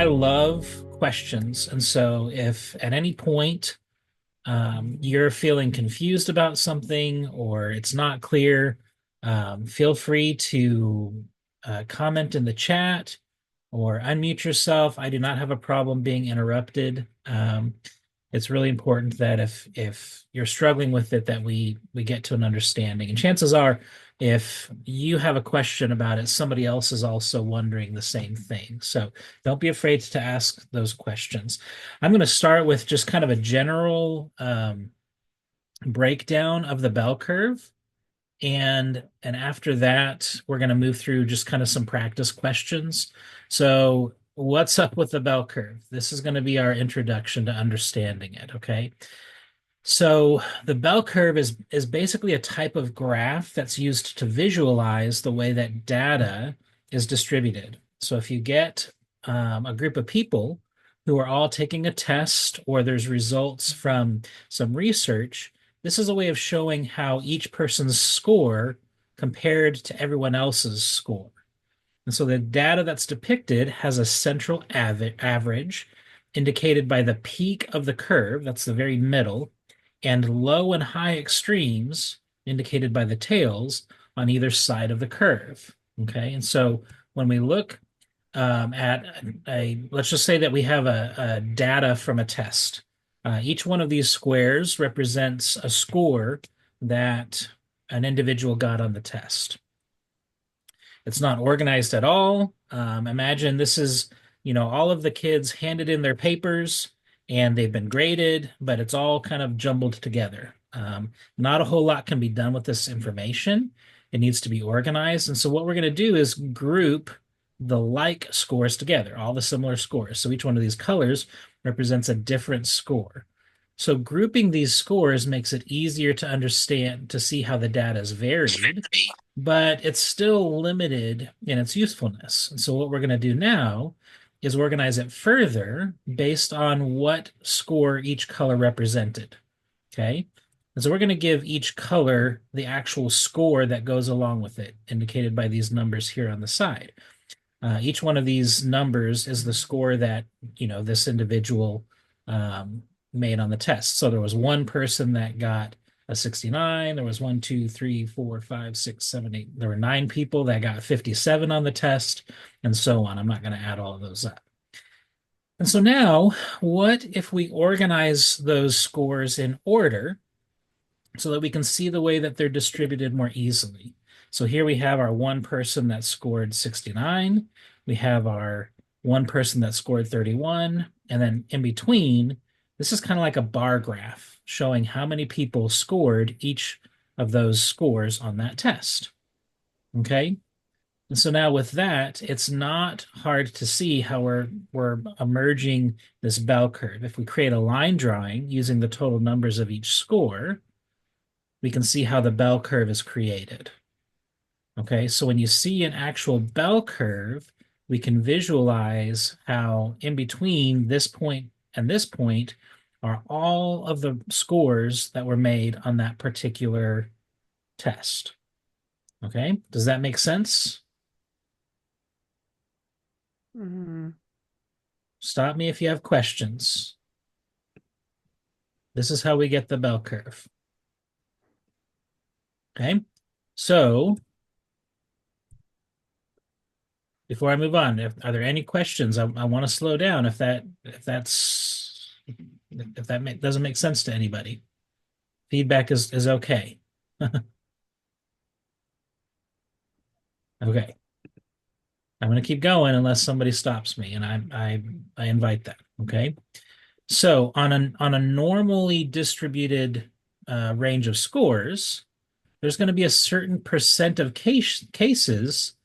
I love questions. And so if at any point you're feeling confused about something or it's not clear, feel free to comment in the chat or unmute yourself. I do not have a problem being interrupted. It's really important that if you're struggling with it, that we get to an understanding. And chances are, if you have a question about it, somebody else is also wondering the same thing. So don't be afraid to ask those questions. I'm going to start with just kind of a general breakdown of the bell curve. And after that, we're going to move through just kind of some practice questions. So what's up with the bell curve? This is going to be our introduction to understanding it, okay? So the bell curve is basically a type of graph that's used to visualize the way that data is distributed. So if you get a group of people who are all taking a test or there's results from some research, this is a way of showing how each person's score compared to everyone else's score. And so the data that's depicted has a central average indicated by the peak of the curve, that's the very middle, and low and high extremes indicated by the tails on either side of the curve. Okay, and so when we look at let's just say that we have a data from a test. Each one of these squares represents a score that an individual got on the test. It's not organized at all. Imagine this is, all of the kids handed in their papers and they've been graded, but it's all kind of jumbled together. Not a whole lot can be done with this information. It needs to be organized. And so what we're going to do is group the like scores together, all the similar scores. So each one of these colors represents a different score. So grouping these scores makes it easier to understand, to see how the data is varied, but it's still limited in its usefulness. And so what we're going to do now is organize it further based on what score each color represented. Okay. And so we're going to give each color the actual score that goes along with it, indicated by these numbers here on the side. Each one of these numbers is the score that, this individual made on the test. So there was one person that got a 69. There was 1, 2, 3, 4, 5, 6, 7, 8. There were 9 people that got 57 on the test, and so on. I'm not going to add all of those up. And so now, what if we organize those scores in order so that we can see the way that they're distributed more easily? So here we have our one person that scored 69. We have our one person that scored 31. And then in between, this is kind of like a bar graph showing how many people scored each of those scores on that test. Okay. And so now with that, it's not hard to see how we're emerging this bell curve. If we create a line drawing using the total numbers of each score, we can see how the bell curve is created. Okay, so when you see an actual bell curve, we can visualize how in between this point and this point are all of the scores that were made on that particular test. Okay, does that make sense? Stop me if you have questions. This is how we get the bell curve. Okay, so before I move on, are there any questions? I want to slow down if that doesn't make sense to anybody. Feedback is okay. Okay. I'm going to keep going unless somebody stops me, and I invite that. Okay. So on a normally distributed range of scores, there's going to be a certain percent of cases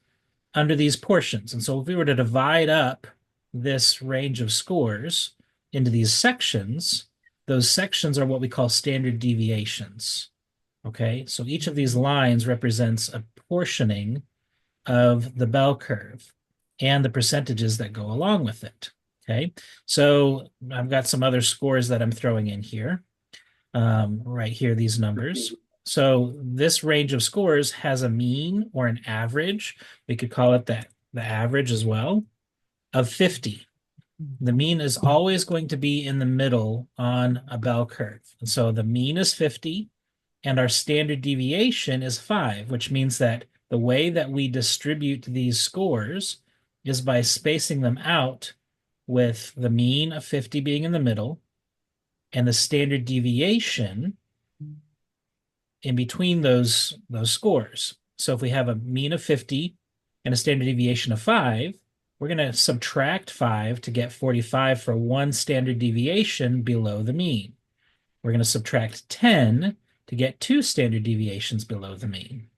under these portions. And so if we were to divide up this range of scores into these sections, those sections are what we call standard deviations. Okay, so each of these lines represents a portioning of the bell curve and the percentages that go along with it. Okay, so I've got some other scores that I'm throwing in here. Right here, these numbers. So this range of scores has a mean or an average. We could call it the average as well of 50. The mean is always going to be in the middle on a bell curve. And so the mean is 50 and our standard deviation is 5, which means that the way that we distribute these scores is by spacing them out with the mean of 50 being in the middle and the standard deviation in between those scores. So if we have a mean of 50 and a standard deviation of 5, we're going to subtract 5 to get 45 for one standard deviation below the mean. We're going to subtract 10 to get two standard deviations below the mean,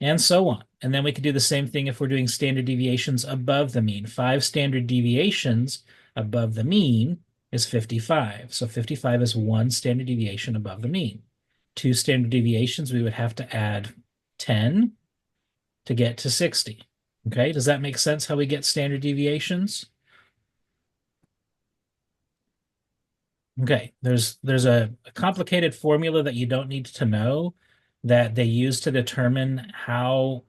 and so on. And then we could do the same thing if we're doing standard deviations above the mean. 5 standard deviations above the mean is 55. So 55 is one standard deviation above the mean. Two standard deviations, we would have to add 10 to get to 60. Okay, does that make sense how we get standard deviations? Okay, there's a complicated formula that you don't need to know that they use to determine how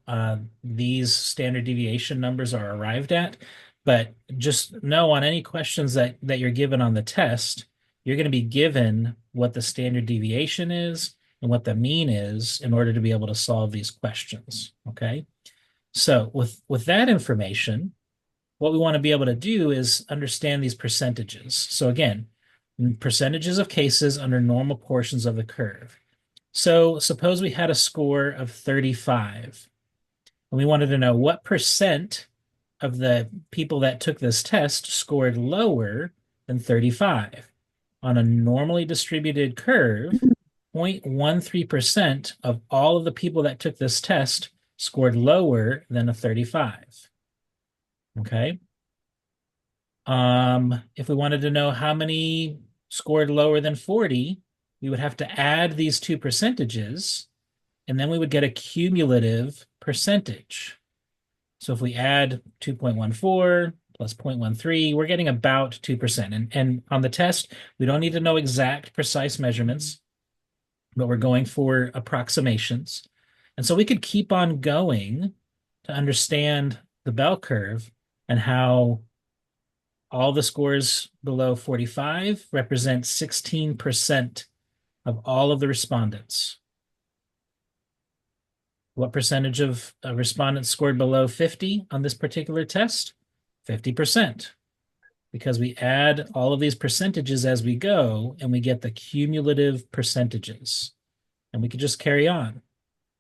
these standard deviation numbers are arrived at. But just know on any questions that you're given on the test, you're going to be given what the standard deviation is and what the mean is in order to be able to solve these questions. Okay, so with that information, what we want to be able to do is understand these percentages. So again, percentages of cases under normal portions of the curve. So suppose we had a score of 35, and we wanted to know what percent of the people that took this test scored lower than 35. On a normally distributed curve, 0.13% of all of the people that took this test scored lower than a 35. Okay. If we wanted to know how many scored lower than 40, we would have to add these two percentages, and then we would get a cumulative percentage. So if we add 2.14 plus 0.13, we're getting about 2%. And on the test, we don't need to know exact precise measurements, but we're going for approximations. And so we could keep on going to understand the bell curve and how all the scores below 45 represent 16% of all of the respondents. What percentage of respondents scored below 50 on this particular test? 50%, because we add all of these percentages as we go and we get the cumulative percentages. And we could just carry on.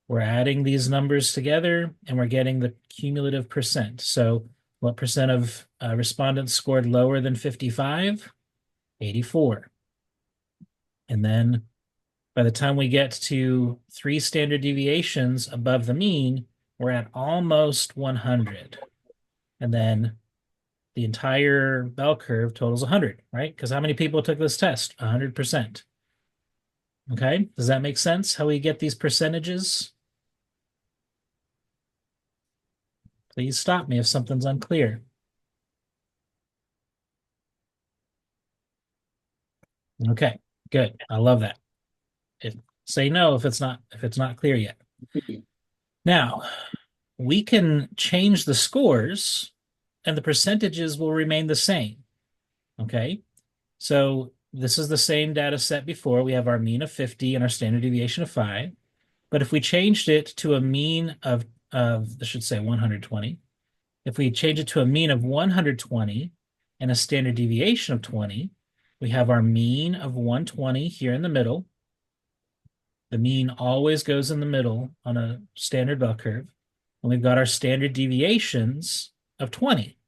We're adding these numbers together and we're getting the cumulative percent. So what percent of respondents scored lower than 55? 84. And then by the time we get to 3 standard deviations above the mean, we're at almost 100. And then the entire bell curve totals 100, right? Because how many people took this test? 100%. Okay, does that make sense how we get these percentages? Please stop me if something's unclear. Okay, good. I love that. Say no if it's not clear yet. Now, we can change the scores and the percentages will remain the same. Okay, so this is the same data set before. We have our mean of 50 and our standard deviation of 5. But if we changed it to a mean of I should say 120, if we change it to a mean of 120 and a standard deviation of 20, we have our mean of 120 here in the middle. The mean always goes in the middle on a standard bell curve. And we've got our standard deviations of 20.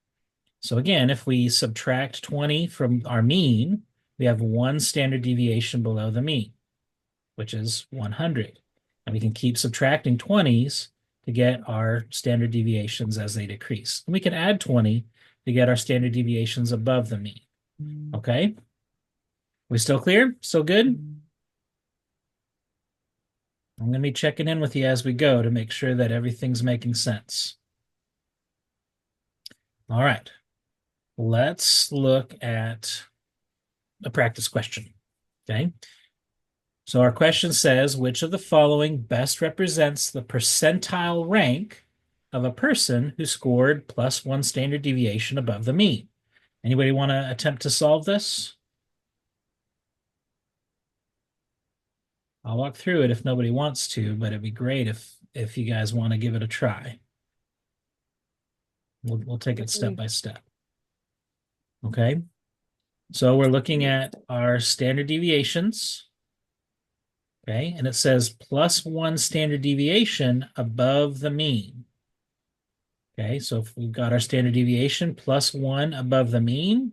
So again, if we subtract 20 from our mean, we have one standard deviation below the mean, which is 100. And we can keep subtracting 20s to get our standard deviations as they decrease. And we can add 20 to get our standard deviations above the mean. Okay? We still clear? Still good? I'm going to be checking in with you as we go to make sure that everything's making sense. All right. Let's look at a practice question. Okay. So our question says, which of the following best represents the percentile rank of a person who scored +1 standard deviation above the mean? Anybody want to attempt to solve this? I'll walk through it if nobody wants to, but it'd be great if you guys want to give it a try. We'll take it step by step. Okay. So we're looking at our standard deviations. Okay, and it says +1 standard deviation above the mean. Okay, so if we've got our standard deviation +1 above the mean,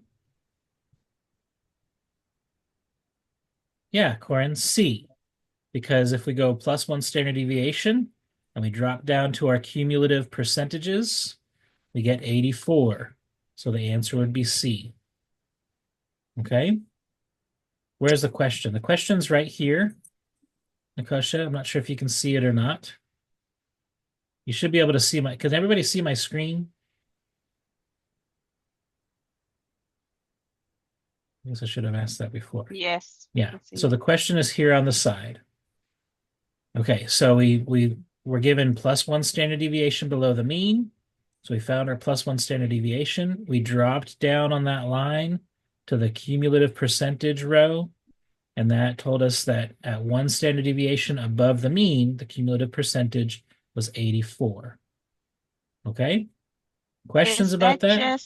yeah, Corin, C. Because if we go +1 standard deviation and we drop down to our cumulative percentages, we get 84. So the answer would be C. Okay, where's the question? The question's right here. Nikosha, I'm not sure if you can see it or not. You should be able to see can everybody see my screen? I guess I should have asked that before. Yes. Yeah. So the question is here on the side. Okay, so we were given +1 standard deviation below the mean. So we found our +1 standard deviation. We dropped down on that line to the cumulative percentage row, and that told us that at 1 standard deviation above the mean, the cumulative percentage was 84. Okay? Questions about that?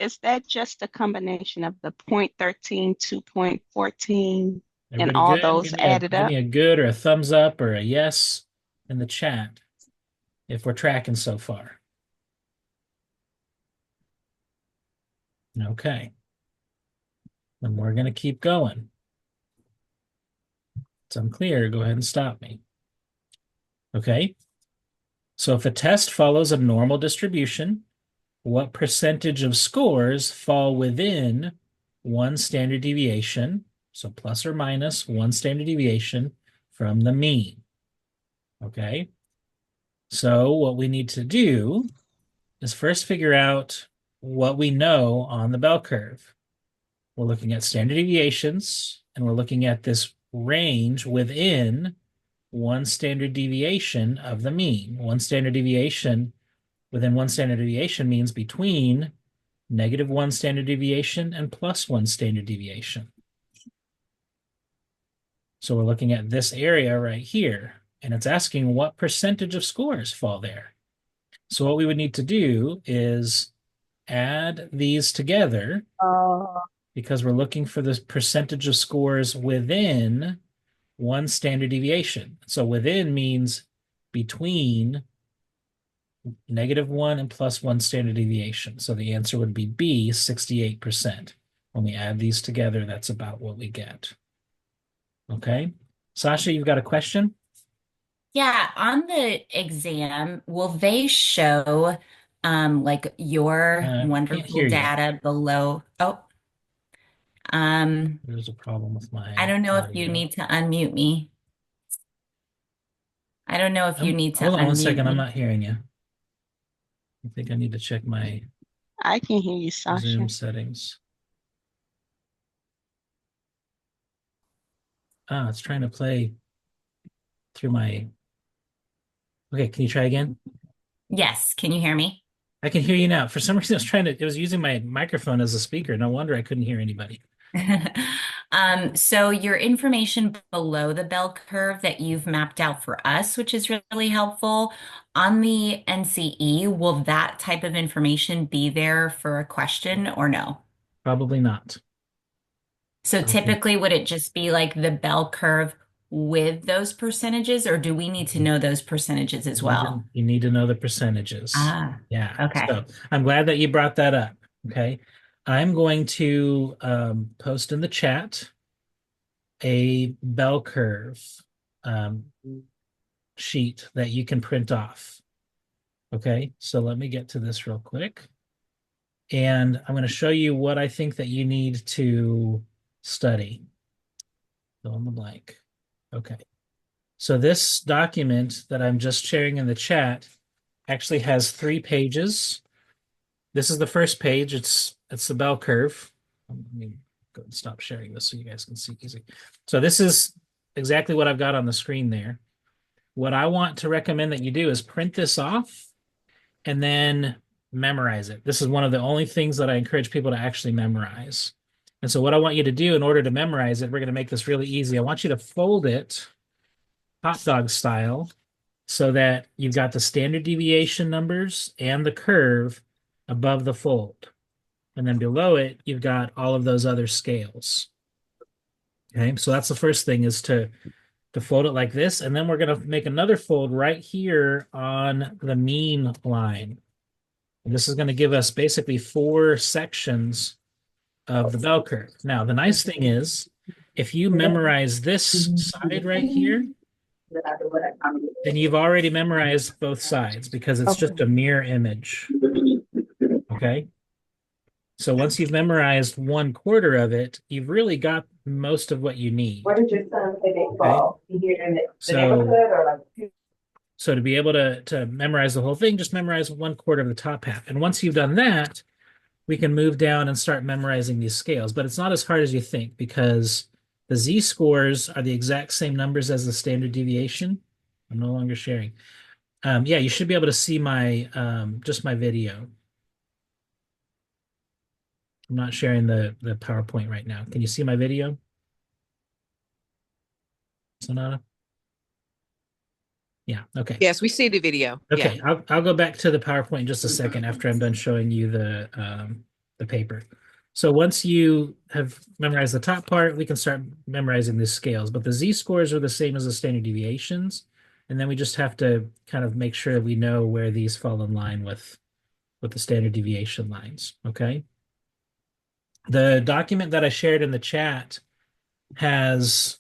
Is that just a combination of the 0.13, 2.14, and Everybody all good? those added Give up? me a good or a thumbs up or a yes in the chat if we're tracking so far. Okay. And we're going to keep going. If it's unclear, go ahead and stop me. Okay. So if a test follows a normal distribution, what percentage of scores fall within 1 standard deviation, so ±1 standard deviation from the mean? Okay. So what we need to do is first figure out what we know on the bell curve. We're looking at standard deviations, and we're looking at this range within 1 standard deviation of the mean. 1 standard deviation within 1 standard deviation means between -1 standard deviation and +1 standard deviation. So we're looking at this area right here, and it's asking what percentage of scores fall there. So what we would need to do is add these together because we're looking for the percentage of scores within 1 standard deviation. So within means between -1 and +1 standard deviation. So the answer would be B, 68%. When we add these together, that's about what we get. Okay. Sasha, you've got a question? Yeah, on the exam, will they show like your Can't wonderful hear you. data below? Oh, um, There's a problem with I my don't know if you audio. need to unmute me. I don't know if you need to Hold on one unmute second. I'm me. not hearing you. I think I need to check my I can hear you, Zoom Sasha. settings. It's trying to play through my. Okay, can you try again? Yes, can you hear me? I can hear you now. For some reason, it was using my microphone as a speaker. No wonder I couldn't hear anybody. So your information below the bell curve that you've mapped out for us, which is really helpful, on the NCE, will that type of information be there for a question or no? Probably not. So Probably. typically, would it just be like the bell curve with those percentages, or do we need to know those percentages as well? You need to know the percentages. Ah, Yeah. okay. So I'm glad that you brought that up. Okay. I'm going to post in the chat a bell curve um, sheet that you can print off. Okay. So let me get to this real quick. And I'm going to show you what I think that you need to study. Fill in the blank. Okay. So this document that I'm just sharing in the chat actually has 3 pages. This is the first page. It's the bell curve. Let me go and stop sharing this so you guys can see easy. So this is exactly what I've got on the screen there. What I want to recommend that you do is print this off and then memorize it. This is one of the only things that I encourage people to actually memorize. And so what I want you to do in order to memorize it, we're going to make this really easy. I want you to fold it hot dog style so that you've got the standard deviation numbers and the curve above the fold. And then below it, you've got all of those other scales. Okay, so that's the first thing is to fold it like this. And then we're going to make another fold right here on the mean line. And this is going to give us basically 4 sections of the bell curve. Now, the nice thing is, if you memorize this side right here, then you've already memorized both sides because it's just a mirror image. Okay. So once you've memorized 1/4 of it, you've really got most of what you need. Where did your son play baseball? Here in the So, neighborhood or like? so to be able to memorize the whole thing, just memorize 1/4 of the top half. And once you've done that, we can move down and start memorizing these scales. But it's not as hard as you think because the z-scores are the exact same numbers as the standard deviation. I'm no longer sharing. Yeah, you should be able to see my just my video. I'm not sharing the PowerPoint right now. Can you see my video, Sonata? Yeah, okay. Yes, we see the video. Okay, Yeah. I'll go back to the PowerPoint in just a second after I'm done showing you the paper. So once you have memorized the top part, we can start memorizing the scales. But the z-scores are the same as the standard deviations, and then we just have to kind of make sure we know where these fall in line with the standard deviation lines. Okay. The document that I shared in the chat has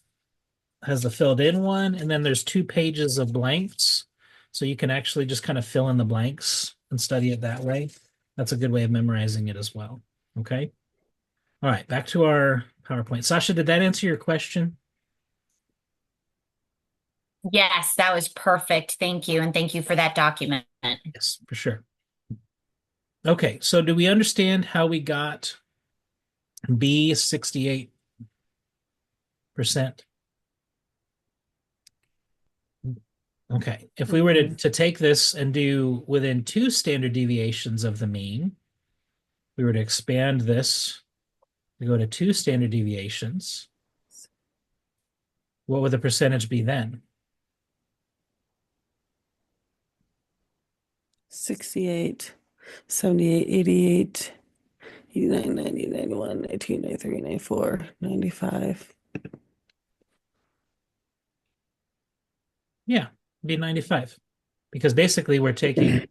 the filled in one, and then there's 2 pages of blanks. So you can actually just kind of fill in the blanks and study it that way. That's a good way of memorizing it as well. Okay. All right, back to our PowerPoint. Sasha, did that answer your question? Yes, that was perfect. Thank you. And thank you for that document. Yes, for sure. Okay, so do we understand how we got B 68%? Okay, if we were to take this and do within 2 standard deviations of the mean, we were to expand this, we go to 2 standard deviations, what would the percentage be then? 68, 78, 88, 89, 90, 91, 92, 93, 94, 95. Yeah, it'd be 95. Because basically we're taking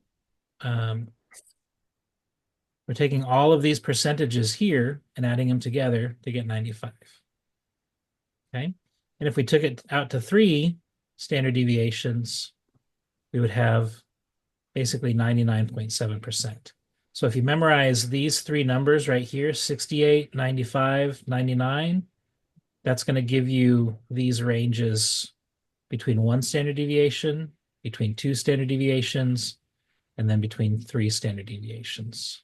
all of these percentages here and adding them together to get 95. Okay. And if we took it out to 3 standard deviations, we would have basically 99.7%. So if you memorize these 3 numbers right here, 68, 95, 99, that's going to give you these ranges between 1 standard deviation, between 2 standard deviations, and then between 3 standard deviations.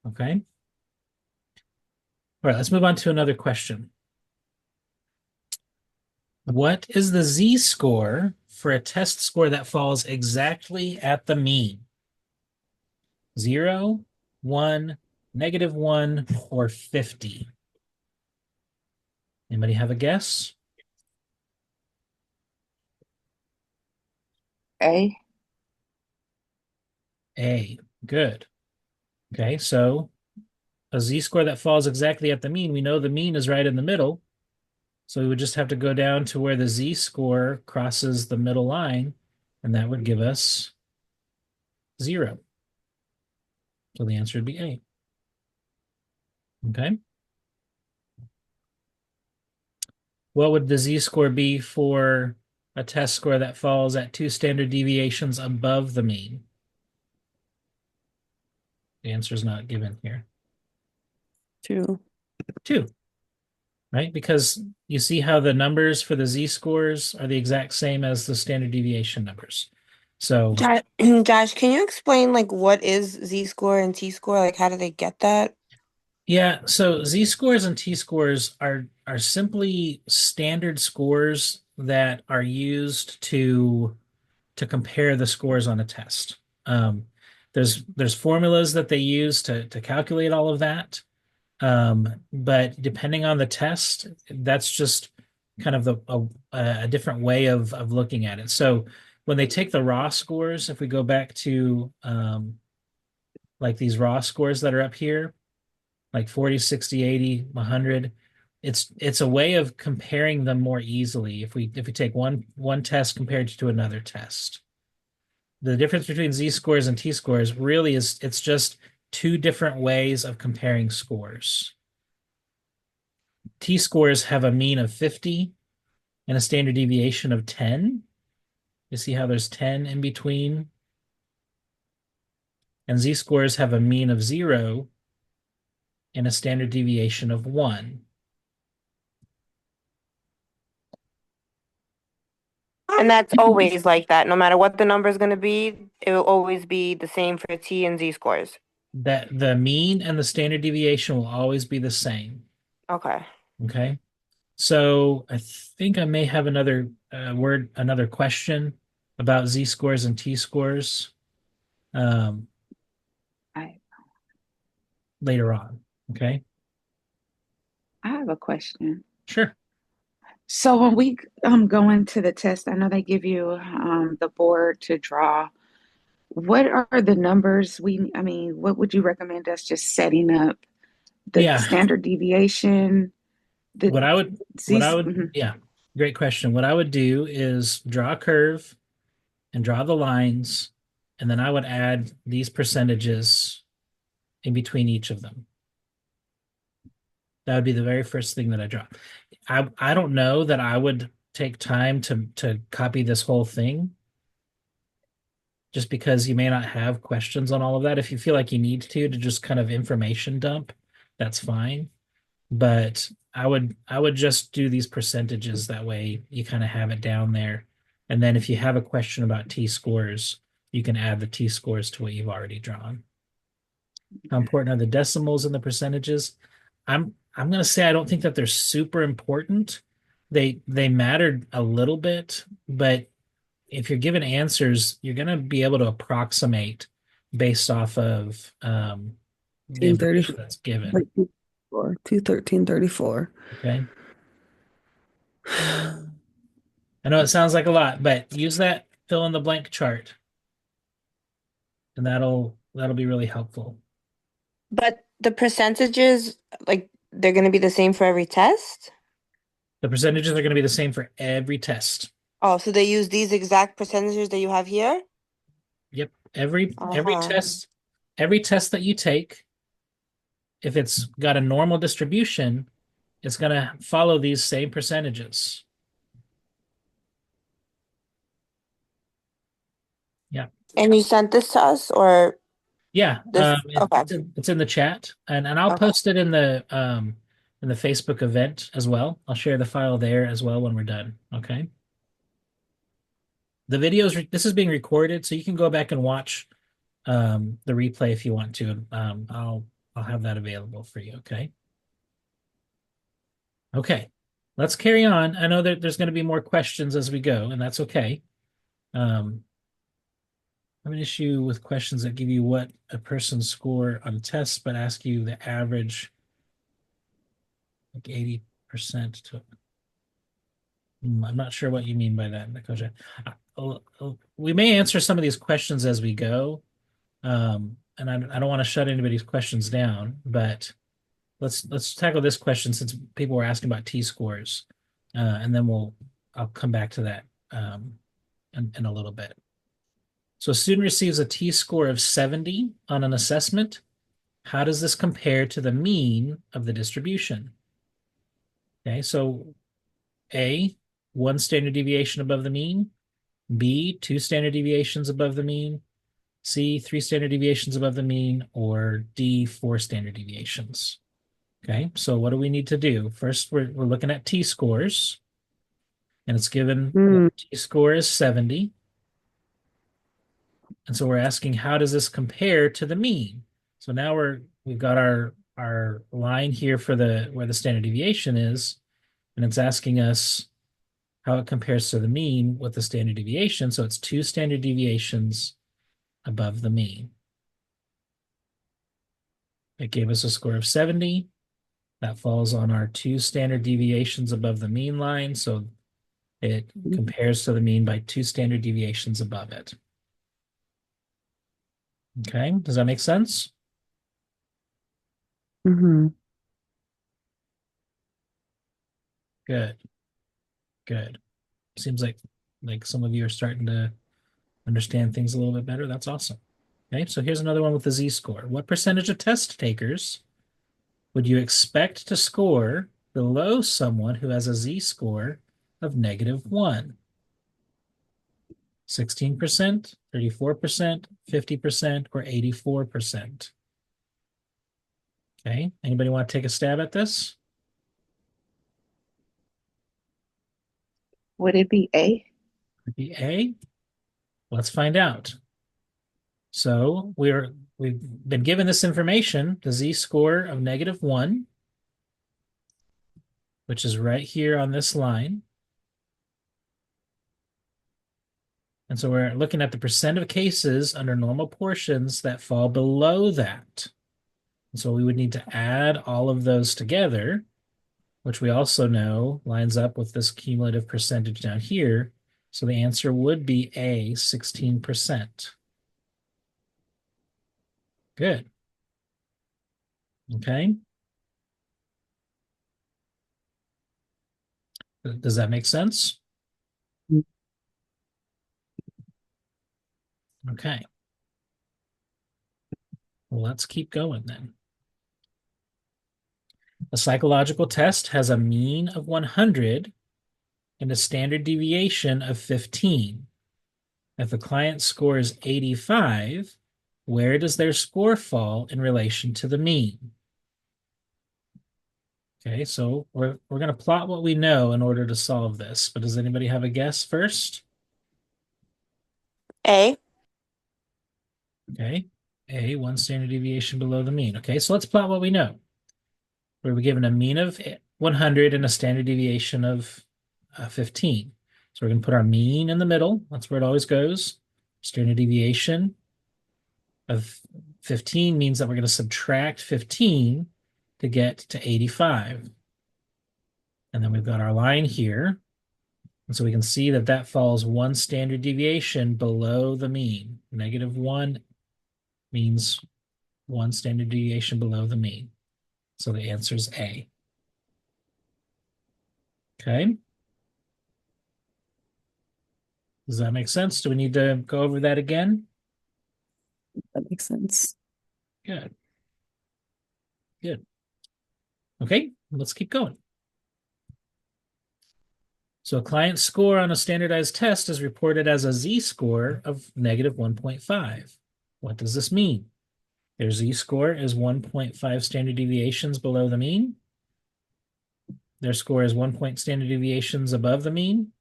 Okay. All right, let's move on to another question. What is the z-score for a test score that falls exactly at the mean? 0, 1, -1, or 50? Anybody have a guess? A. A. Good. Okay, so a z-score that falls exactly at the mean, we know the mean is right in the middle. So we would just have to go down to where the z-score crosses the middle line, and that would give us 0. So the answer would be A. Okay. What would the z-score be for a test score that falls at 2 standard deviations above the mean? The answer is not given here. 2. 2, right? Because you see how the numbers for the z-scores are the exact same as the standard deviation numbers. So Josh, can you explain like what is z-score and t-score? Like how do they get that? yeah, so z-scores and t-scores are simply standard scores that are used to compare the scores on a test. There's formulas that they use to calculate all of that. But depending on the test, that's just kind of a different way of looking at it. So when they take the raw scores, if we go back to like these raw scores that are up here, like 40, 60, 80, 100, it's a way of comparing them more easily if we take one test compared to another test. The difference between z-scores and t-scores really is it's just two different ways of comparing scores. T-scores have a mean of 50 and a standard deviation of 10. You see how there's 10 in between? And z-scores have a mean of 0 and a standard deviation of 1. And that's always like that. No matter what the number is going to be, it will always be the same for T and Z scores. That the mean and the standard deviation will always be the same. Okay. Okay. So I think I may have another another question about z-scores and t-scores I later on. Okay. I have a question. Sure. So when we go into the test, I know they give you the board to draw. What are the numbers I mean, what would you recommend us just setting up the Yeah. standard deviation, the What I would mhm. yeah, great question. What I would do is draw a curve and draw the lines, and then I would add these percentages in between each of them. That would be the very first thing that I draw. I don't know that I would take time to copy this whole thing, just because you may not have questions on all of that. If you feel like you need to just kind of information dump, that's fine. But I would just do these percentages, that way you kind of have it down there. And then if you have a question about t-scores, you can add the t-scores to what you've already drawn. How important are the decimals and the percentages? I'm going to say I don't think that they're super important. They mattered a little bit, but if you're given answers, you're going to be able to approximate based off of the information that's given. Like 213.34. Okay. I know it sounds like a lot, but use that fill in the blank chart, and that'll be really helpful. But the percentages, like, they're going to be the same for every test? The percentages are going to be the same for every test. Oh, so they use these exact percentages that you have here? Yep. Every Uh-huh. test that you take, if it's got a normal distribution, it's going to follow these same percentages. Yeah. And you sent this to us, or Yeah. this? Okay. It's in the chat, and I'll Okay. post it in the Facebook event as well. I'll share the file there as well when we're done. Okay. The videos, this is being recorded, so you can go back and watch the replay if you want to. I'll have that available for you. Okay. Okay. Let's carry on. I know that there's going to be more questions as we go, and that's okay. I have an issue with questions that give you what a person's score on tests, but ask you the average, like 80% to. I'm not sure what you mean by that, Nicosia. We may answer some of these questions as we go, and I don't want to shut anybody's questions down, but let's tackle this question since people were asking about t-scores, and then I'll come back to that in a little bit. So a student receives a t-score of 70 on an assessment. How does this compare to the mean of the distribution? Okay, so A, 1 standard deviation above the mean. B, 2 standard deviations above the mean. C, 3 standard deviations above the mean. Or D, 4 standard deviations. Okay, so what do we need to do? First, we're looking at t-scores. And it's given t-score is 70. And so we're asking, how does this compare to the mean? So now we've got our line here for where the standard deviation is, and it's asking us how it compares to the mean with the standard deviation. So it's 2 standard deviations above the mean. It gave us a score of 70. That falls on our 2 standard deviations above the mean line, so it compares to the mean by 2 standard deviations above it. Okay, does that make sense? Mm-hmm. Good, good. Seems like some of you are starting to understand things a little bit better. That's awesome. Okay, so here's another one with the z-score. What percentage of test takers would you expect to score below someone who has a z-score of -1? 16%, 34%, 50%, or 84%? Okay, anybody want to take a stab at this? Would it be A? Could be A. Let's find out. So we've been given this information, the z-score of -1, which is right here on this line. And so we're looking at the percent of cases under normal portions that fall below that. And so we would need to add all of those together, which we also know lines up with this cumulative percentage down here. So the answer would be A, 16%. Good. Okay. Does that make sense? Okay. Well, let's keep going then. A psychological test has a mean of 100 and a standard deviation of 15. If the client scores 85, where does their score fall in relation to the mean? Okay, so we're going to plot what we know in order to solve this, but does anybody have a guess first? A. Okay, A, 1 standard deviation below the mean. Okay, so let's plot what we know. We're given a mean of 100 and a standard deviation of 15. So we're going to put our mean in the middle. That's where it always goes. Standard deviation of 15 means that we're going to subtract 15 to get to 85. And then we've got our line here. And so we can see that that falls 1 standard deviation below the mean. -1 means 1 standard deviation below the mean. So the answer is A. Okay. Does that make sense? Do we need to go over that again? That makes sense. Good. Good. Okay, let's keep going. So a client's score on a standardized test is reported as a z-score of -1.5. What does this mean? Their z-score is 1.5 standard deviations below the mean. Their score is 1 point standard deviations above the mean.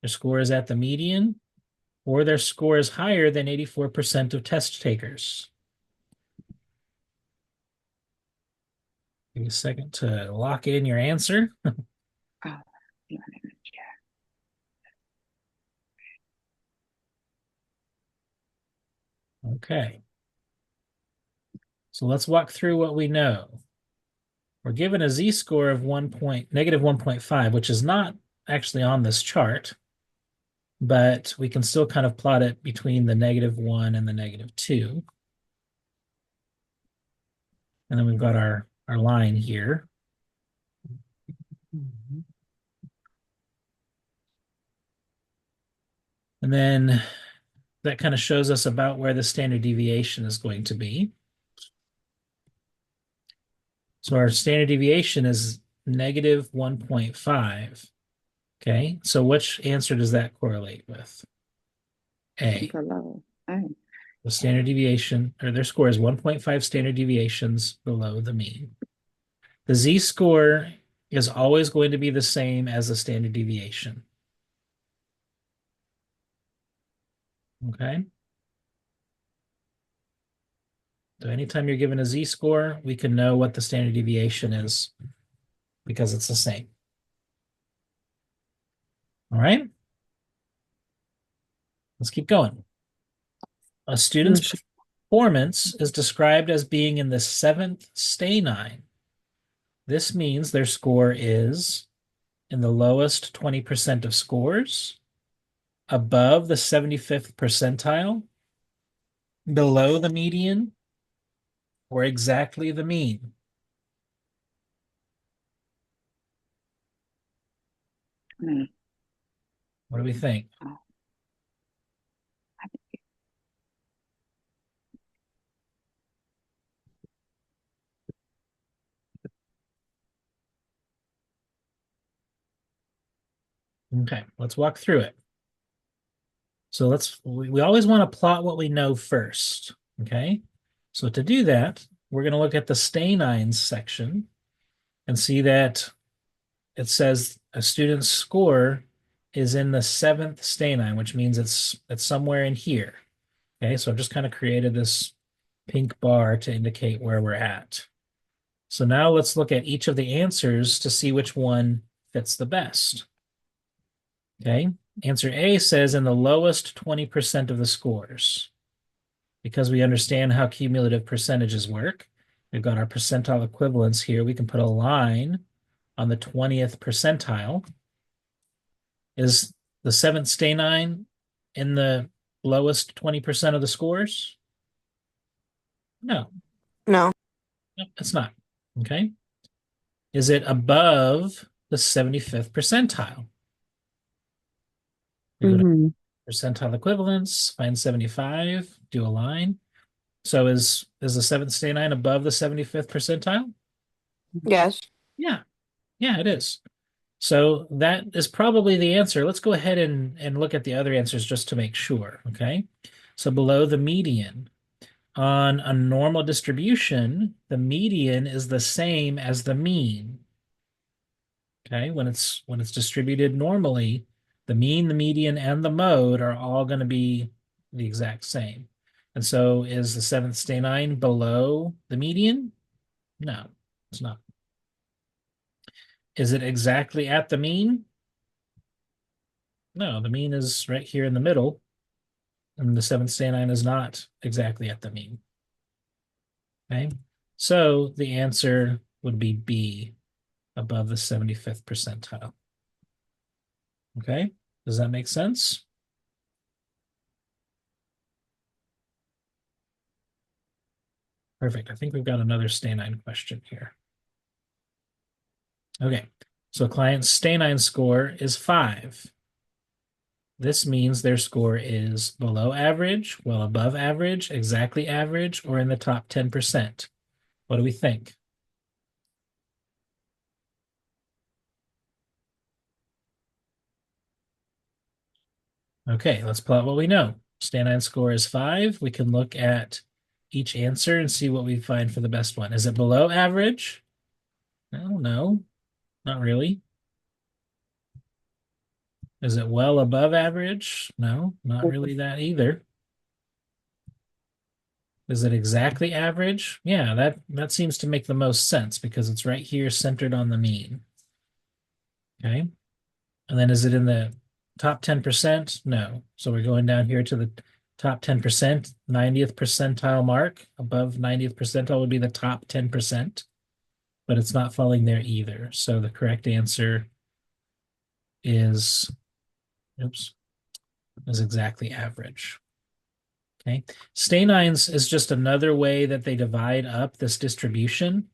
Their score is at the median, or their score is higher than 84% of test takers. Give me a second to lock in your answer. Oh, yeah. Okay. So let's walk through what we know. We're given a z-score of -1.5, which is not actually on this chart, but we can still kind of plot it between the -1 and the -2. And then we've got our line here. And then that kind of shows us about where the standard deviation is going to be. So our standard deviation is -1.5. Okay, so which answer does that correlate with? A. Below. A. The standard deviation, or their score is 1.5 standard deviations below the mean. The z-score is always going to be the same as the standard deviation. Okay. So anytime you're given a z-score, we can know what the standard deviation is because it's the same. All right. Let's keep going. A student's performance is described as being in the 7th stay-9. This means their score is in the lowest 20% of scores, above the 75th percentile, below the median, or exactly the mean. Hmm. What do we think? Oh, I think Okay, let's walk through it. So we always want to plot what we know first, okay? So to do that, we're going to look at the stay-9s section and see that it says a student's score is in the 7th stay-9, which means it's somewhere in here. Okay, so I've just kind of created this pink bar to indicate where we're at. So now let's look at each of the answers to see which one fits the best. Okay, answer A says in the lowest 20% of the scores. Because we understand how cumulative percentages work, we've got our percentile equivalents here. We can put a line on the 20th percentile. Is the 7th stay-9 in the lowest 20% of the scores? No, No. it's not. Okay. Is it above the 75th percentile? We go to Mm-hmm. percentile equivalents, find 75, do a line. So is the 7th stay-9 above the 75th percentile? Yes. Yeah. Yeah, it is. So that is probably the answer. Let's go ahead and look at the other answers just to make sure. Okay. So below the median, on a normal distribution, the median is the same as the mean. Okay, when it's distributed normally, the mean, the median, and the mode are all going to be the exact same. And so is the 7th stay-9 below the median? No, it's not. Is it exactly at the mean? No, the mean is right here in the middle, and the 7th stay-9 is not exactly at the mean. Okay, so the answer would be B, above the 75th percentile. Okay, does that make sense? Perfect. I think we've got another stay-9 question here. Okay, so client's stay-9 score is 5. This means their score is below average, well above average, exactly average, or in the top 10%. What do we think? Okay, let's plot what we know. Stay-9 score is 5. We can look at each answer and see what we find for the best one. Is it below average? No, not really. Is it well above average? No, not really that either. Is it exactly average? Yeah, that seems to make the most sense because it's right here centered on the mean. Okay. And then is it in the top 10%? No. So we're going down here to the top 10%, 90th percentile mark. Above 90th percentile would be the top 10%, but it's not falling there either. So the correct answer is, oops, is exactly average. Okay. Stay-9s is just another way that they divide up this distribution.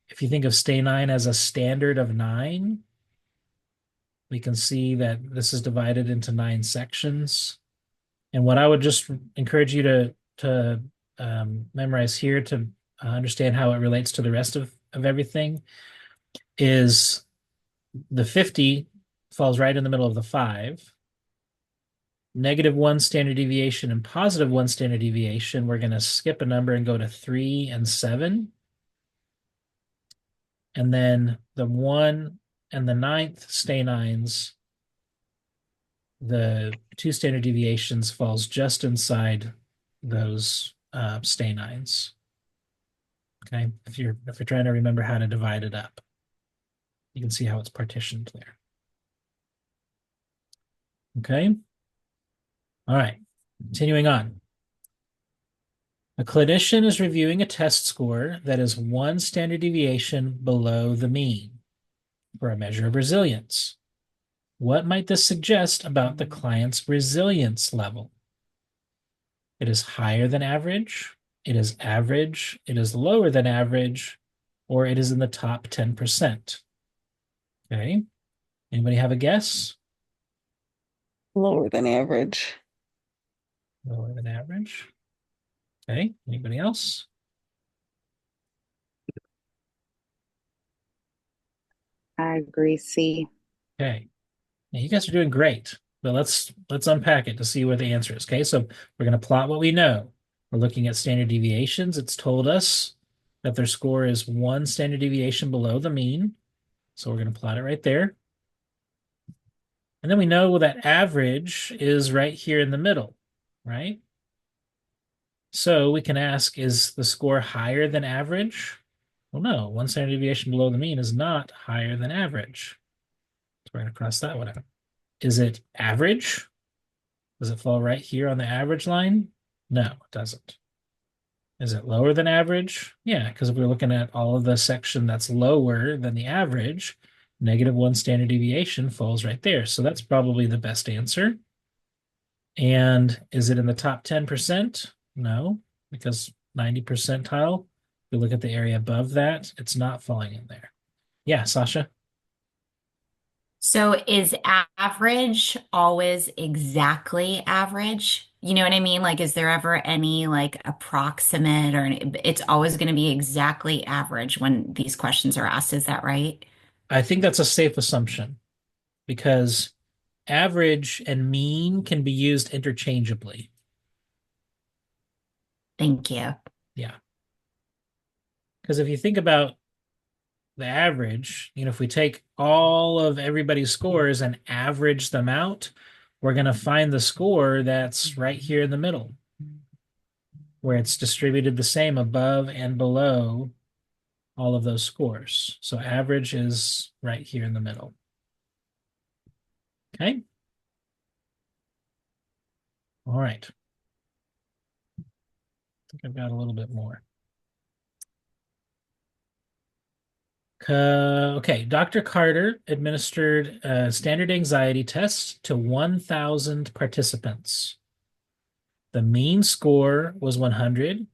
If you think of stay-9 as a standard of 9, we can see that this is divided into 9 sections. And what I would just encourage you to memorize here to understand how it relates to the rest of everything is the 50 falls right in the middle of the 5. -1 standard deviation and +1 standard deviation, we're going to skip a number and go to 3 and 7. And then the 1 and the 9th stay-9s, the 2 standard deviations falls just inside those stay-9s. Okay, if you're trying to remember how to divide it up, you can see how it's partitioned there. Okay. All right, continuing on. A clinician is reviewing a test score that is 1 standard deviation below the mean for a measure of resilience. What might this suggest about the client's resilience level? It is higher than average, it is average, it is lower than average, or it is in the top 10%. Okay. Anybody have a guess? Lower than average. Lower than average. Okay. Anybody else? I agree, C. Okay. Now, you guys are doing great, but let's unpack it to see where the answer is. Okay, so we're going to plot what we know. We're looking at standard deviations. It's told us that their score is 1 standard deviation below the mean. So we're going to plot it right there. And then we know that average is right here in the middle, right? So we can ask, is the score higher than average? Well, no, 1 standard deviation below the mean is not higher than average. So we're going to cross that one out. Is it average? Does it fall right here on the average line? No, it doesn't. Is it lower than average? Yeah, because if we're looking at all of the section that's lower than the average, -1 standard deviation falls right there. So that's probably the best answer. And is it in the top 10%? No, because 90 percentile, if we look at the area above that, it's not falling in there. Yeah, Sasha? So is average always exactly average? You know what I mean? Like, is there ever any like approximate it's always going to be exactly average when these questions are asked. Is that right? I think that's a safe assumption because average and mean can be used interchangeably. Thank you. Yeah. Because if you think about the average, if we take all of everybody's scores and average them out, we're going to find the score that's right here in the middle, where it's distributed the same above and below all of those scores. So average is right here in the middle. Okay. All right. I think I've got a little bit more. Okay, Dr. Carter administered a standard anxiety test to 1,000 participants. The mean score was 100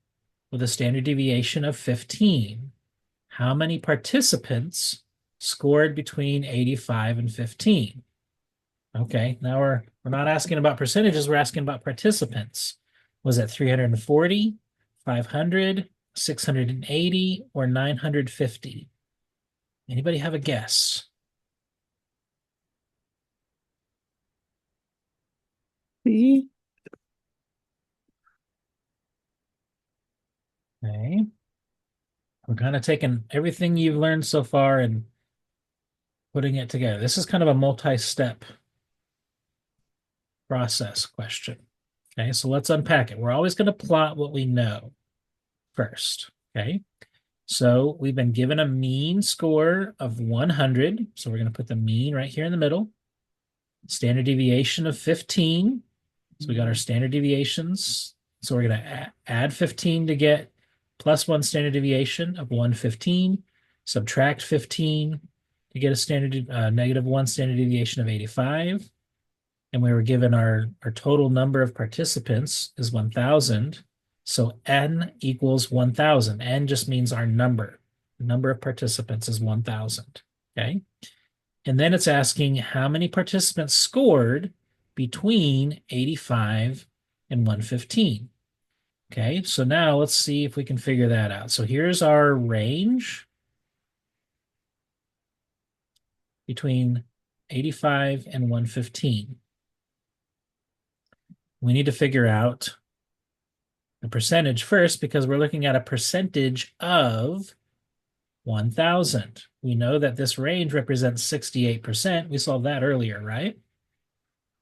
with a standard deviation of 15. How many participants scored between 85 and 15? Okay, now we're not asking about percentages, we're asking about participants. Was it 340, 500, 680, or 950? Anybody have a guess? C. Okay. We're kind of taking everything you've learned so far and putting it together. This is kind of a multi-step process question. Okay, so let's unpack it. We're always going to plot what we know first. Okay, so we've been given a mean score of 100. So we're going to put the mean right here in the middle. Standard deviation of 15. So we got our standard deviations. So we're going to add 15 to get +1 standard deviation of 115. Subtract 15 to get a standard -1 standard deviation of 85. And we were given our total number of participants is 1,000. So n equals 1,000. N just means our number. The number of participants is 1,000. Okay. And then it's asking how many participants scored between 85 and 115. Okay, so now let's see if we can figure that out. So here's our range between 85 and 115. We need to figure out the percentage first because we're looking at a percentage of 1,000. We know that this range represents 68%. We solved that earlier, right?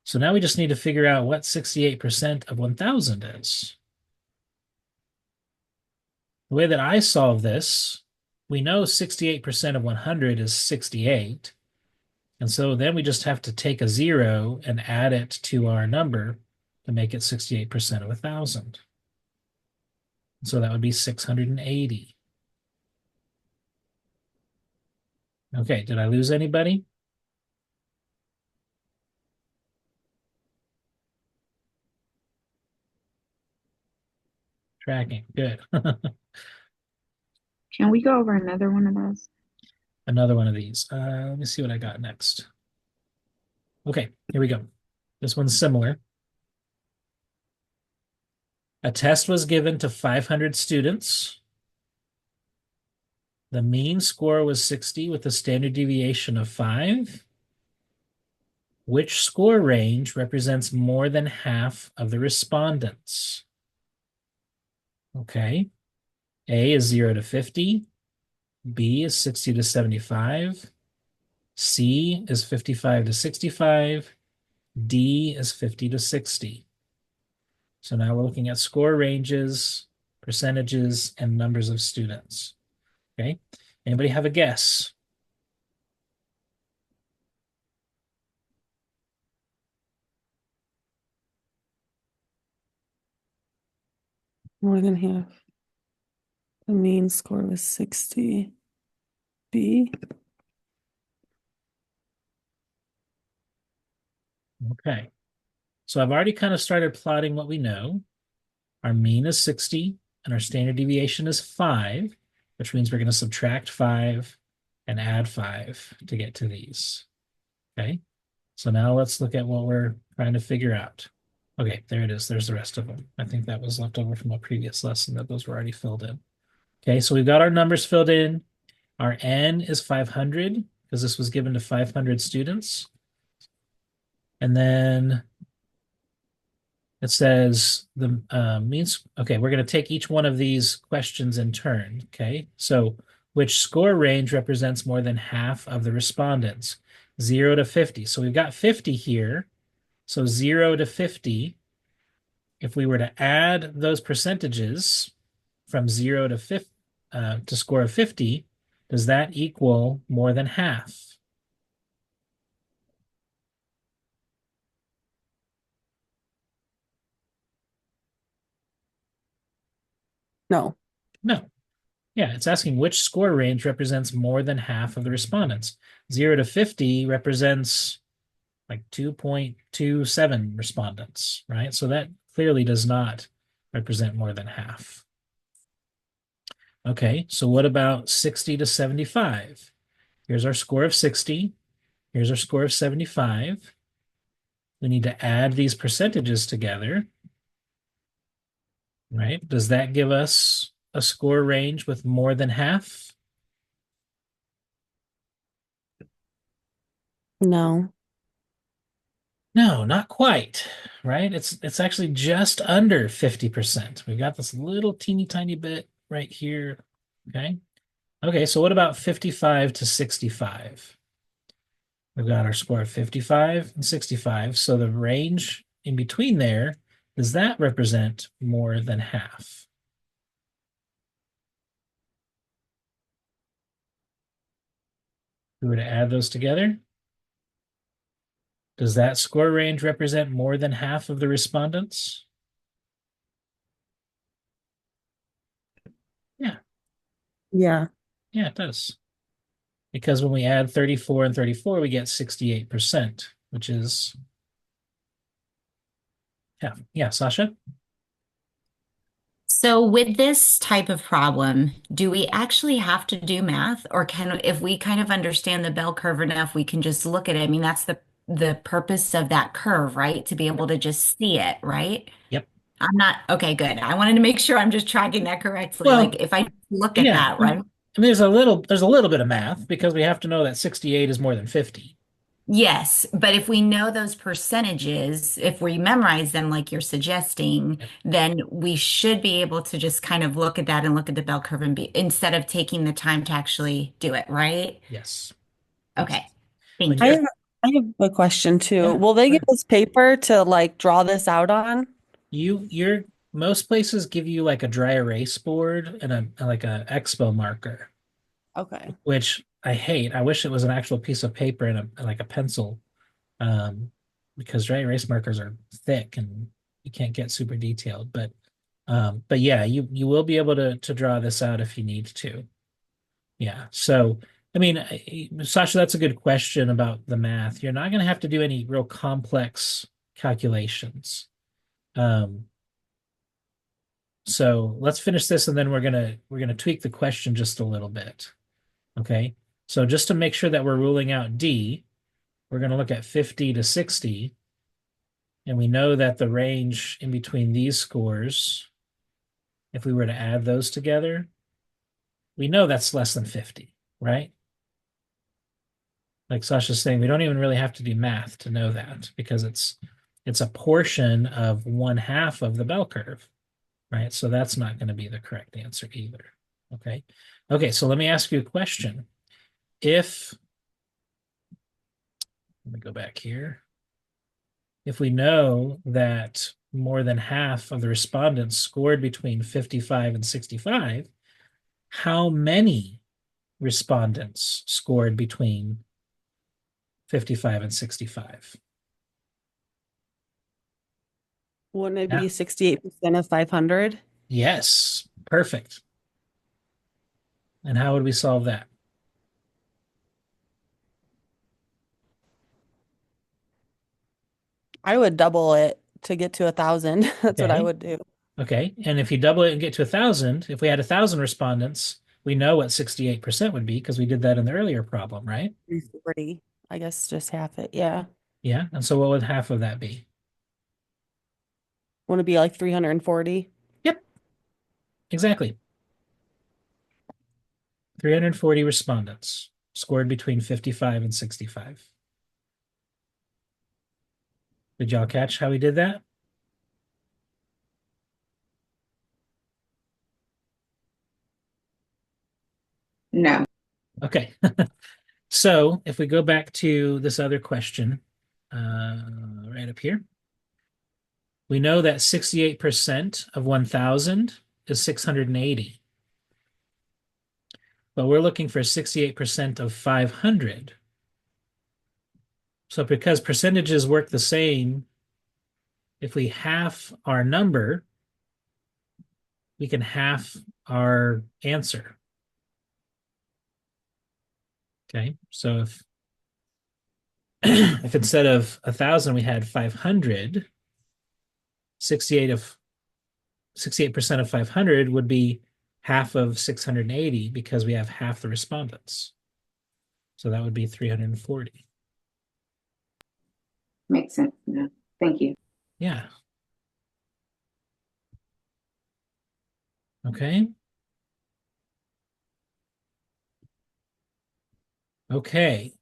So now we just need to figure out what 68% of 1,000 is. The way that I solve this, we know 68% of 100 is 68. And so then we just have to take a 0 and add it to our number to make it 68% of 1,000. So that would be 680. Okay, did I lose anybody? Tracking, good. Can we go over another one of those? Another one of these. Let me see what I got next. Okay, here we go. This one's similar. A test was given to 500 students. The mean score was 60 with a standard deviation of 5. Which score range represents more than half of the respondents? Okay. A is 0 to 50. B is 60 to 75. C is 55 to 65. D is 50 to 60. So now we're looking at score ranges, percentages, and numbers of students. Okay. Anybody have a guess? More than half. The mean score was 60. B. Okay. So I've already kind of started plotting what we know. Our mean is 60 and our standard deviation is 5, which means we're going to subtract 5 and add 5 to get to these. Okay. So now let's look at what we're trying to figure out. Okay, there it is. There's the rest of them. I think that was left over from a previous lesson that those were already filled in. Okay, so we've got our numbers filled in. Our N is 500 because this was given to 500 students. And then it says the means, okay, we're going to take each one of these questions in turn. Okay, so which score range represents more than half of the respondents? 0 to 50. So we've got 50 here. So 0 to 50, if we were to add those percentages from 0 to 50 to score of 50, does that equal more than half? No. No. Yeah, it's asking which score range represents more than half of the respondents. 0 to 50 represents like 2.27 respondents, right? So that clearly does not represent more than half. Okay, so what about 60 to 75? Here's our score of 60. Here's our score of 75. We need to add these percentages together, right? Does that give us a score range with more than half? No. No, not quite, right? It's actually just under 50%. We've got this little teeny tiny bit right here. Okay. Okay, so what about 55 to 65? We've got our score of 55 and 65. So the range in between there, does that represent more than half? If we were to add those together, does that score range represent more than half of the respondents? Yeah, Yeah. yeah, it does. Because when we add 34 and 34, we get 68%, which is, yeah, yeah, Sasha? So with this type of problem, do we actually have to do math, or can, if we kind of understand the bell curve enough, we can just look at it? I mean, that's the purpose of that curve, right? To be able to just see it, right? Yep. I'm not, okay, good. I wanted to make sure I'm just tracking that correctly. Like Well, if I look at yeah. that, I right? mean, there's a little bit of math because we have to know that 68 is more than 50. Yes, but if we know those percentages, if we memorize them like you're suggesting, Yep. then we should be able to just kind of look at that and look at the bell curve and be instead of taking the time to actually do it, right? Yes. Yes. Okay. When Thank I you. have I have a question too. Yeah, Will they give sure. us paper to like draw this out on? You're most places give you like a dry erase board and like a expo marker, Okay. which I hate. I wish it was an actual piece of paper and like a pencil, um, because dry erase markers are thick and you can't get super detailed. But But yeah, you will be able to draw this out if you need to. Yeah. So, I mean, Sasha, that's a good question about the math. You're not going to have to do any real complex calculations. Um, so let's finish this and then we're gonna tweak the question just a little bit. Okay. So just to make sure that we're ruling out D, we're going to look at 50 to 60. And we know that the range in between these scores, if we were to add those together, we know that's less than 50, right? Like Sasha's saying, we don't even really have to do math to know that because it's a portion of 1/2 of the bell curve, right? So that's not going to be the correct answer either. Okay. Okay, so let me ask you a question. If, let me go back here. If we know that more than half of the respondents scored between 55 and 65, how many respondents scored between 55 and 65? Wouldn't it Yeah. be 68% of 500? Yes, perfect. And how would we solve that? I would double it to get to 1,000. That's what I Okay. would do. Okay. And if you double it and get to 1,000, if we had 1,000 respondents, we know what 68% would be because we did that in the earlier problem, right? 340. I guess just half it. Yeah. Yeah. And so what would half of that be? Wouldn't it be like 340? Yep, exactly. 340 respondents scored between 55 and 65. Did y'all catch how we did that? No. Okay. So if we go back to this other question, right up here, we know that 68% of 1,000 is 680. But we're looking for 68% of 500. So because percentages work the same, if we half our number, we can half our answer. Okay, so if if instead of 1,000 we had 500, 68% of 500 would be half of 680 because we have half the respondents. So that would be 340. Makes sense. No. Thank you. Yeah. Okay. Okay.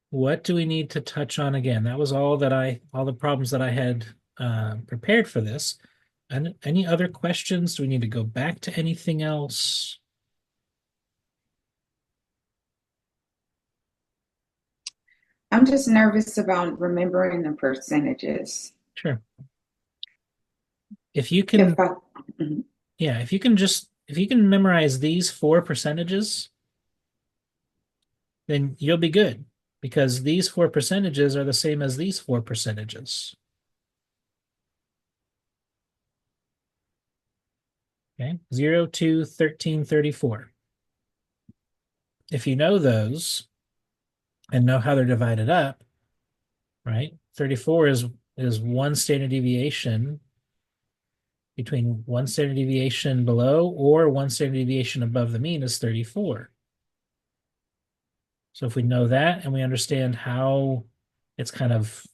What do we need to touch on again? That was all the problems that I had prepared for this. And any other questions? Do we need to go back to anything else? I'm just nervous about remembering the percentages. Sure. If you If can, I, mhm. yeah, if you can memorize these 4 percentages, then you'll be good because these 4 percentages are the same as these 4 percentages. Okay, 0, 2, 13, 34. If you know those and know how they're divided up, right? 34 is one standard deviation between one standard deviation below or one standard deviation above the mean is 34. So if we know that and we understand how it's kind of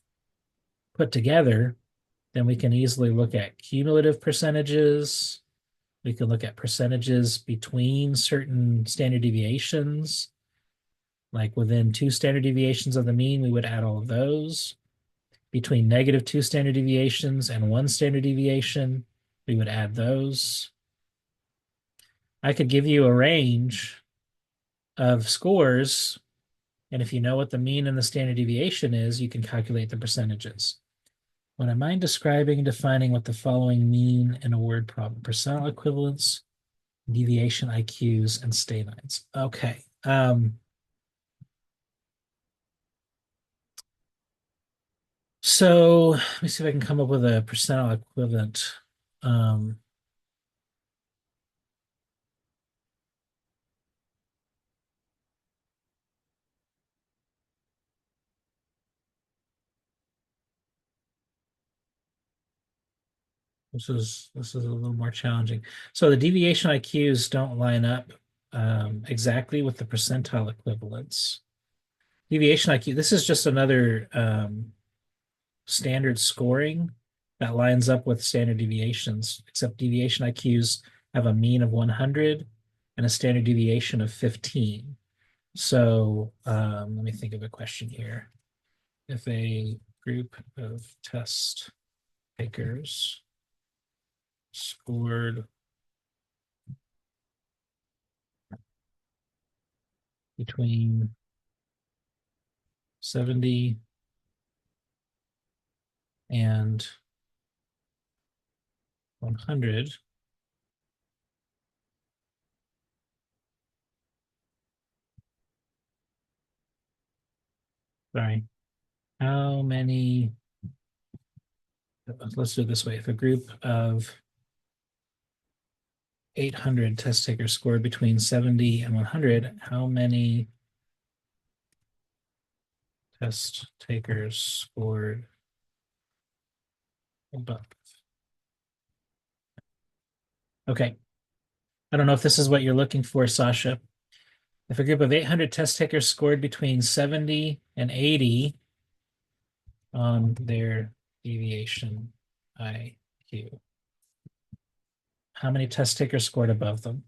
put together, then we can easily look at cumulative percentages. We can look at percentages between certain standard deviations. Like within 2 standard deviations of the mean, we would add all of those. Between -2 standard deviations and 1 standard deviation, we would add those. I could give you a range of scores, and if you know what the mean and the standard deviation is, you can calculate the percentages. When I mind describing and defining what the following mean in a word problem: percentile equivalence, deviation IQs, and stalines. Okay. So let me see if I can come up with a percentile equivalent. This is a little more challenging. So the deviation IQs don't line up exactly with the percentile equivalents. Deviation IQ, this is just another standard scoring that lines up with standard deviations, except deviation IQs have a mean of 100 and a standard deviation of 15. So let me think of a question here. If a group of test takers scored between 70 and 100, sorry, how many, let's do it this way. If a group of 800 test takers scored between 70 and 100, how many test takers scored above? Okay. I don't know if this is what you're looking for, Sasha. If a group of 800 test takers scored between 70 and 80 on their deviation IQ, how many test takers scored above them?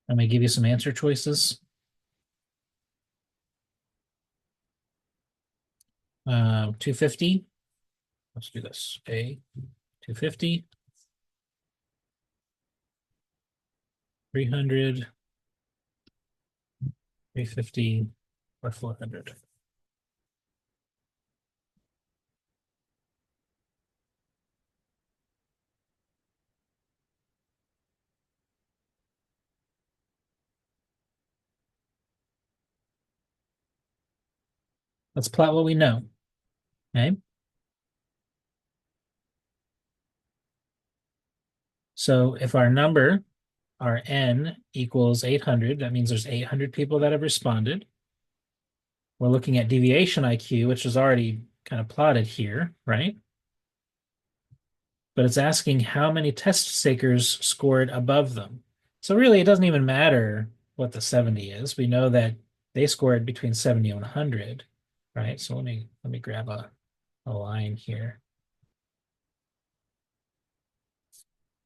I'm going to give you some answer choices. 250. Let's do this. A, 250. 300. 350 or 400. Let's plot what we know. Okay. So if our number, our n equals 800, that means there's 800 people that have responded. We're looking at deviation IQ, which is already kind of plotted here, right? But it's asking how many test takers scored above them. So really, it doesn't even matter what the 70 is. We know that they scored between 70 and 100, right? So let me grab a line here.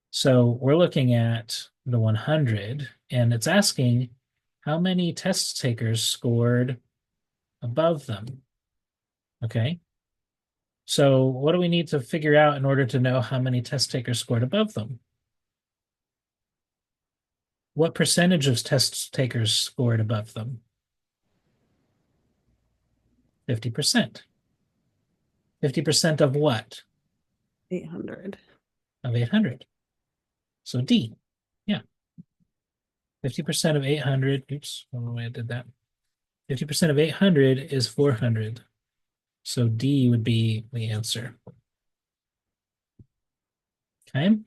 So we're looking at the 100, and it's asking how many test takers scored above them. Okay. So what do we need to figure out in order to know how many test takers scored above them? What percentage of test takers scored above them? 50%. 50% of what? 800. Of 800. So D. Yeah. 50% of 800. Oops, I don't know why I did that. 50% of 800 is 400. So D would be the answer. Okay.